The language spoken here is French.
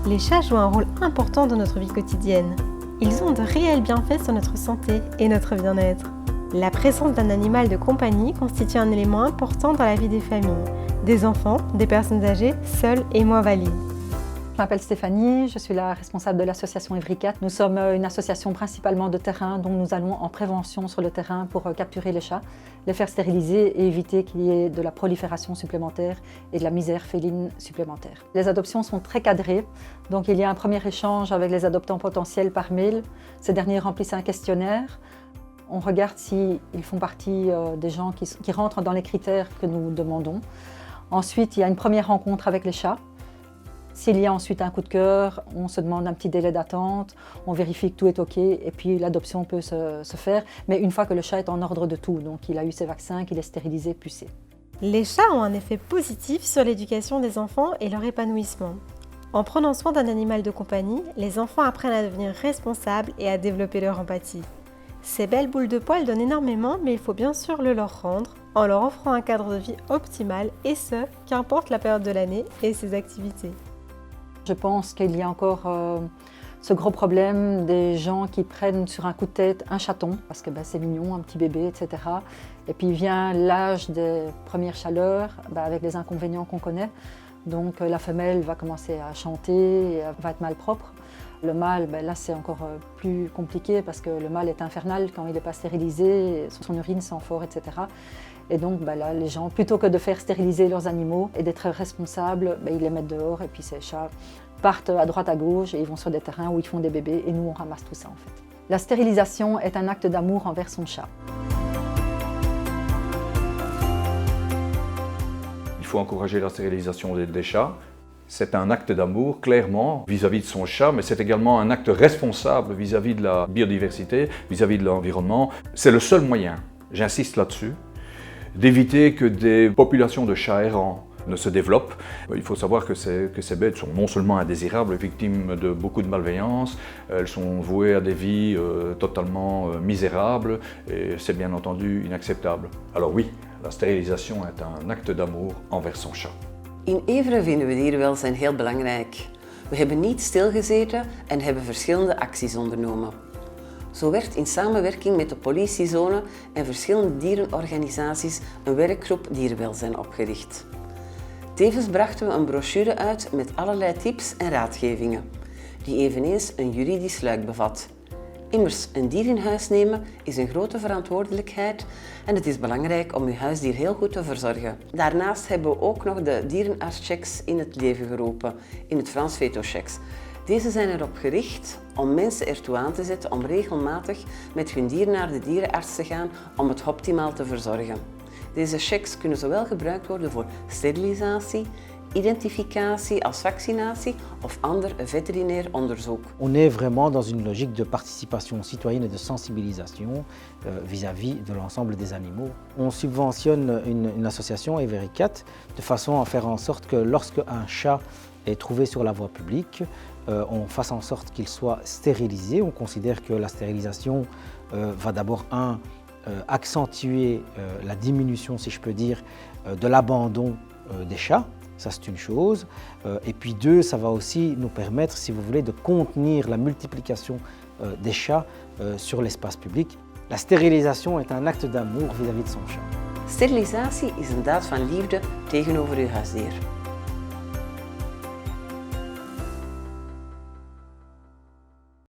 Les chats jouent un rôle important dans notre vie quotidienne. Ils ont de réels bienfaits sur notre santé et notre bien-être. La présence d'un animal de compagnie constitue un élément important dans la vie des familles, des enfants, des personnes âgées, seules et moins valides. Je m'appelle Stéphanie, je suis la responsable de l'association Evricat. Nous sommes une association principalement de terrain, donc nous allons en prévention sur le terrain pour capturer les chats, les faire stériliser et éviter qu'il y ait de la prolifération supplémentaire et de la misère féline supplémentaire. Les adoptions sont très cadrées, donc il y a un premier échange avec les adoptants potentiels par mail. Ces derniers remplissent un questionnaire. On regarde s'ils font partie des gens qui rentrent dans les critères que nous demandons. Ensuite, il y a une première rencontre avec les chats. S'il y a ensuite un coup de cœur, on se demande un petit délai d'attente, on vérifie que tout est OK et puis l'adoption peut se faire. Mais une fois que le chat est en ordre de tout, donc il a eu ses vaccins, qu'il est stérilisé, pucé. Les chats ont un effet positif sur l'éducation des enfants et leur épanouissement. En prenant soin d'un animal de compagnie, les enfants apprennent à devenir responsables et à développer leur empathie. Ces belles boules de poils donnent énormément, mais il faut bien sûr le leur rendre en leur offrant un cadre de vie optimal et ce, qu'importe la période de l'année et ses activités. Je pense qu'il y a encore ce gros problème des gens qui prennent sur un coup de tête un chaton, parce que c'est mignon, un petit bébé, etc. Et puis vient l'âge des premières chaleurs, avec les inconvénients qu'on connaît. Donc la femelle va commencer à chanter, et va être malpropre. Le mâle, là c'est encore plus compliqué parce que le mâle est infernal quand il n'est pas stérilisé, son urine sent fort, etc. Et donc là, les gens, plutôt que de faire stériliser leurs animaux et d'être responsables, ils les mettent dehors et puis ces chats partent à droite à gauche et ils vont sur des terrains où ils font des bébés et nous on ramasse tout ça en fait. La stérilisation est un acte d'amour envers son chat. Il faut encourager la stérilisation des chats. C'est un acte d'amour, clairement, vis-à-vis de son chat, mais c'est également un acte responsable vis-à-vis de la biodiversité, vis-à-vis de l'environnement. C'est le seul moyen, j'insiste là-dessus, d'éviter que des populations de chats errants ne se développent. Il faut savoir que ces bêtes sont non seulement indésirables, victimes de beaucoup de malveillance, elles sont vouées à des vies totalement misérables et c'est bien entendu inacceptable. Alors oui, la stérilisation est un acte d'amour envers son chat. In Everen vinden we dierenwelzijn heel belangrijk. We hebben niet stilgezeten en hebben verschillende acties ondernomen. Zo werd in samenwerking met de politiezone en verschillende dierenorganisaties een werkgroep dierenwelzijn opgericht. Tevens brachten we een brochure uit met allerlei tips en raadgevingen, die eveneens een juridisch luik bevat. Immers, een dier in huis nemen is een grote verantwoordelijkheid en het is belangrijk om uw huisdier heel goed te verzorgen. Daarnaast hebben we ook nog de dierenartschecks in het leven geroepen, in het Frans vetochecks. Deze zijn erop gericht om mensen ertoe aan te zetten om regelmatig met hun dier naar de dierenarts te gaan om het optimaal te verzorgen. Deze checks kunnen zowel gebruikt worden voor sterilisatie, identificatie als vaccinatie of ander vétérinaire onderzoek. On est vraiment dans une logique de participation citoyenne et de sensibilisation vis-à-vis de l'ensemble des animaux. On subventionne une association, Evricat, de façon à faire en sorte que lorsque un chat est trouvé sur la voie publique, on fasse en sorte qu'il soit stérilisé. On considère que la stérilisation va d'abord, accentuer la diminution, si je peux dire, de l'abandon des chats. Ça, c'est une chose. Et puis deux, ça va aussi nous permettre, si vous voulez, de contenir la multiplication des chats sur l'espace public. La stérilisation est un acte d'amour vis-à-vis de son chat. Sterilisatie is een daad van liefde tegenover uw huisdier.